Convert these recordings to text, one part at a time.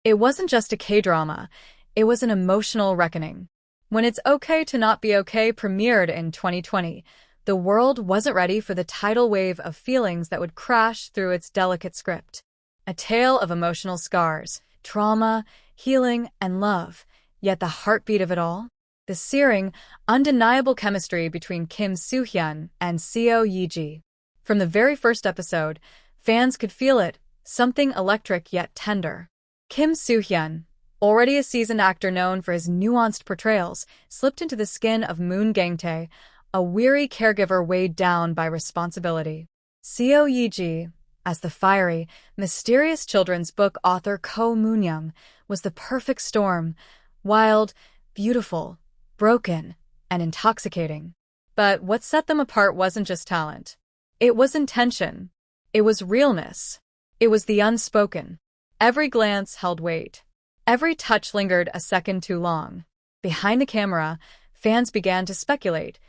It wasn't just a K-drama, it was an emotional reckoning. When It's Okay to Not Be Okay premiered in 2020, the world wasn't ready for the tidal wave of feelings that would crash through its delicate script. A tale of emotional scars, trauma, healing, and love. Yet the heartbeat of it all? The searing, undeniable chemistry between Kim Soo-hyun and Seo Ye-ji. From the very first episode, fans could feel it, something electric yet tender. Kim Soo-hyun, already a seasoned actor known for his nuanced portrayals, slipped into the skin of Moon Gang-tae, a weary caregiver weighed down by responsibility. Seo Ye-ji, as the fiery, mysterious children's book author Ko Moon-young, was the perfect storm, wild, beautiful, broken, and intoxicating. But what set them apart wasn't just talent. It was intention. It was realness. It was the unspoken. Every glance held weight. Every touch lingered a second too long. Behind the camera, fans began to speculate.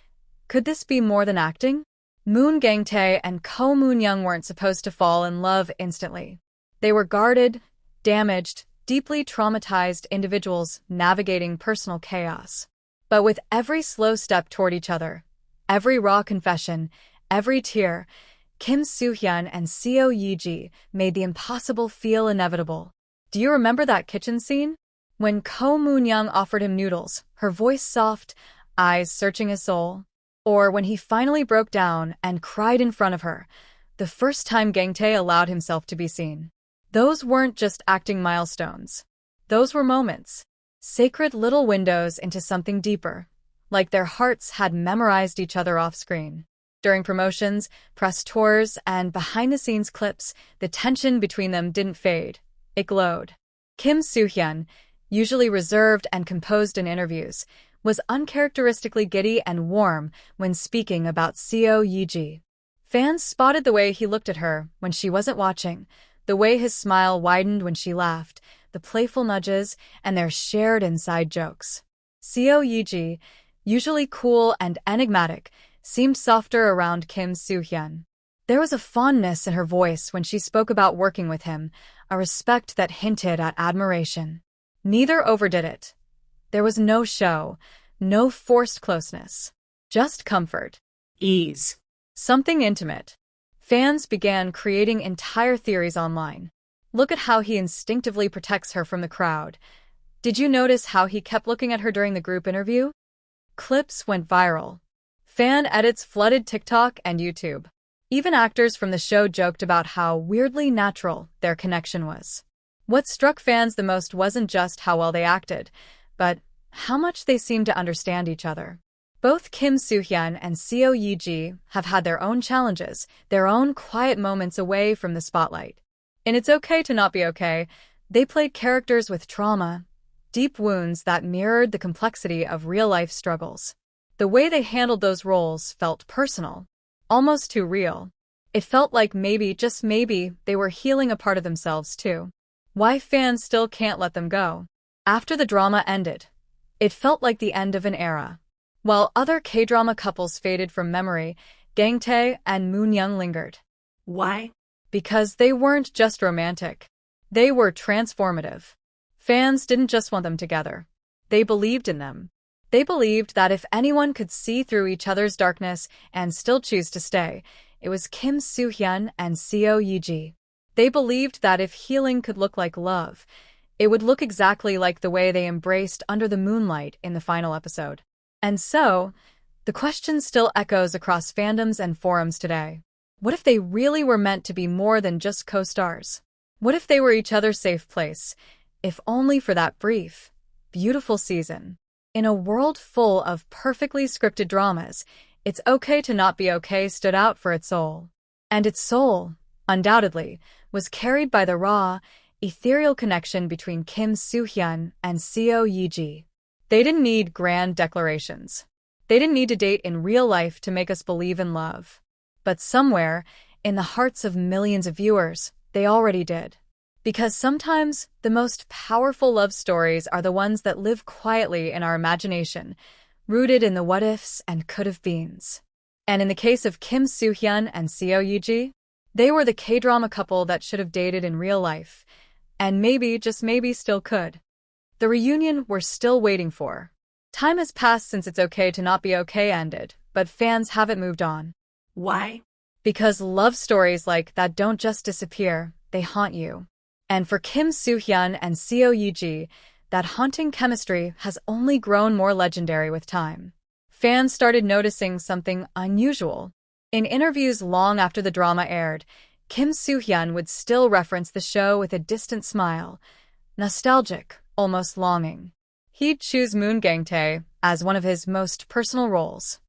Could this be more than acting? Moon Gang-tae and Ko Moon-young weren't supposed to fall in love instantly. They were guarded, damaged, deeply traumatized individuals navigating personal chaos. But with every slow step toward each other, every raw confession, every tear, Kim Soo-hyun and Seo Ye-ji made the impossible feel inevitable. Do you remember that kitchen scene? When Ko Moon-young offered him noodles, her voice soft, eyes searching his soul. Or when he finally broke down and cried in front of her, the first time Gang-tae allowed himself to be seen. Those weren't just acting milestones. Those were moments. Sacred little windows into something deeper, like their hearts had memorized each other off-screen. During promotions, press tours, and behind-the-scenes clips, the tension between them didn't fade. It glowed. Kim Soo-hyun, usually reserved and composed in interviews, was uncharacteristically giddy and warm when speaking about Seo Ye-ji. Fans spotted the way he looked at her when she wasn't watching, the way his smile widened when she laughed, the playful nudges, and their shared inside jokes. Seo Ye-ji, usually cool and enigmatic, seemed softer around Kim Soo-hyun. There was a fondness in her voice when she spoke about working with him, a respect that hinted at admiration. Neither overdid it. There was no show, no forced closeness. Just comfort. Ease. Something intimate. Fans began creating entire theories online. Look at how he instinctively protects her from the crowd. Did you notice how he kept looking at her during the group interview? Clips went viral. Fan edits flooded TikTok and YouTube. Even actors from the show joked about how weirdly natural their connection was. What struck fans the most wasn't just how well they acted, but how much they seemed to understand each other. Both Kim Soo-hyun and Seo Ye-ji have had their own challenges, their own quiet moments away from the spotlight. In It's Okay to Not Be Okay, they played characters with trauma, deep wounds that mirrored the complexity of real-life struggles. The way they handled those roles felt personal, almost too real. It felt like maybe, just maybe, they were healing a part of themselves too. Why fans still can't let them go. After the drama ended, it felt like the end of an era. While other K-drama couples faded from memory, Gang-tae and Moon-young lingered. Why? Because they weren't just romantic. They were transformative. Fans didn't just want them together. They believed in them. They believed that if anyone could see through each other's darkness and still choose to stay, it was Kim Soo-hyun and Seo Ye-ji. They believed that if healing could look like love, it would look exactly like the way they embraced under the moonlight in the final episode. And so, the question still echoes across fandoms and forums today. What if they really were meant to be more than just co-stars? What if they were each other's safe place, if only for that brief, beautiful season? In a world full of perfectly scripted dramas, It's Okay to Not Be Okay stood out for its soul. And its soul, undoubtedly, was carried by the raw, ethereal connection between Kim Soo-hyun and Seo Ye-ji. They didn't need grand declarations. They didn't need to date in real life to make us believe in love. But somewhere, in the hearts of millions of viewers, they already did. Because sometimes, the most powerful love stories are the ones that live quietly in our imagination, rooted in the what-ifs and could-have-beens. And in the case of Kim Soo-hyun and Seo Ye-ji, they were the K-drama couple that should have dated in real life, And maybe, just maybe, still could. The reunion we're still waiting for. Time has passed since It's Okay to Not Be Okay ended, but fans haven't moved on. Why? Because love stories like that don't just disappear, they haunt you. And for Kim Soo-hyun and Seo Ye-ji, that haunting chemistry has only grown more legendary with time. Fans started noticing something unusual. In interviews long after the drama aired, Kim Soo-hyun would still reference the show with a distant smile, nostalgic, almost longing. He'd choose Moon Gang-tae as one of his most personal roles.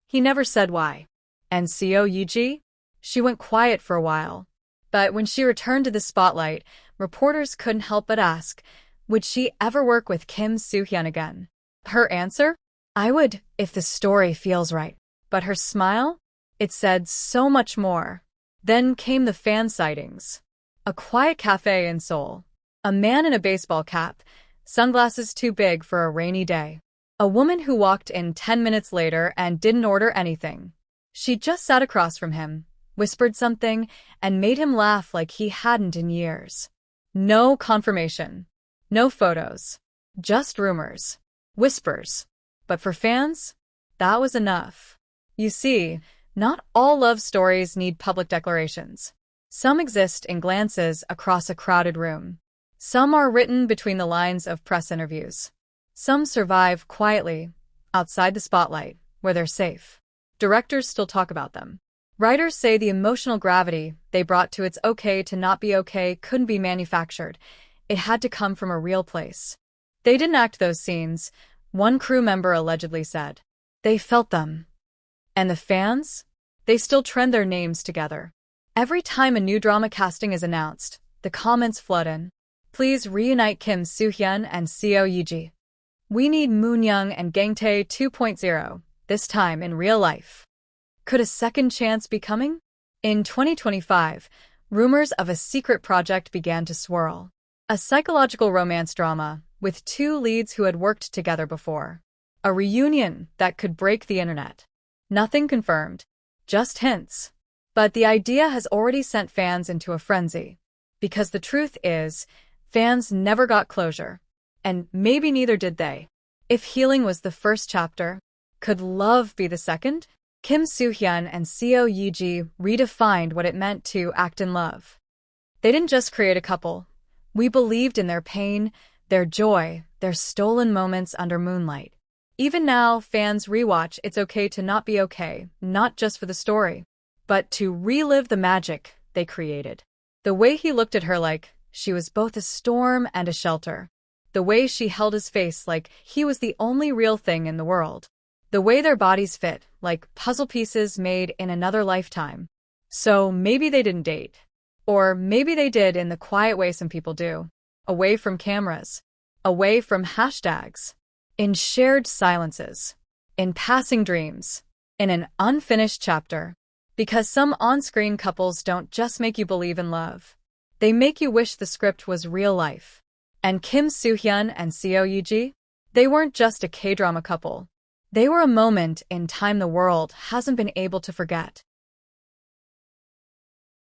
He never said why. And Seo Ye-ji? She went quiet for a while. But when she returned to the spotlight, reporters couldn't help but ask, would she ever work with Kim Soo-hyun again? Her answer? I would, if the story feels right. But her smile? It said so much more. Then came the fan sightings. A quiet cafe in Seoul. A man in a baseball cap, sunglasses too big for a rainy day. A woman who walked in 10 minutes later and didn't order anything. She just sat across from him, whispered something, and made him laugh like he hadn't in years. No confirmation. No photos. Just rumors. Whispers. But for fans, that was enough. You see, not all love stories need public declarations. Some exist in glances across a crowded room. Some are written between the lines of press interviews. Some survive quietly, outside the spotlight, where they're safe. Directors still talk about them. Writers say the emotional gravity they brought to It's Okay to Not Be Okay couldn't be manufactured. It had to come from a real place. They didn't act those scenes, one crew member allegedly said. They felt them. And the fans? They still trend their names together. Every time a new drama casting is announced, the comments flood in. Please reunite Kim Soo-hyun and Seo Ye-ji. We need Moon-young and Gang-tae 2.0, this time in real life. Could a second chance be coming? In 2025, rumors of a secret project began to swirl. A psychological romance drama with two leads who had worked together before. A reunion that could break the internet. Nothing confirmed, just hints. But the idea has already sent fans into a frenzy. Because the truth is, fans never got closure. And maybe neither did they. If healing was the first chapter, could love be the second? Kim Soo-hyun and Seo Ye-ji redefined what it meant to act in love. They didn't just create a couple. We believed in their pain, their joy, their stolen moments under moonlight. Even now, fans rewatch It's Okay to Not Be Okay, not just for the story, but to relive the magic they created. The way he looked at her like she was both a storm and a shelter. The way she held his face like he was the only real thing in the world. The way their bodies fit, like puzzle pieces made in another lifetime. So maybe they didn't date. Or maybe they did in the quiet way some people do. Away from cameras. Away from hashtags. In shared silences. In passing dreams. In an unfinished chapter. Because some on-screen couples don't just make you believe in love. They make you wish the script was real life. And Kim Soo-hyun and Seo Ye-ji? They weren't just a K-drama couple. They were a moment in time the world hasn't been able to forget.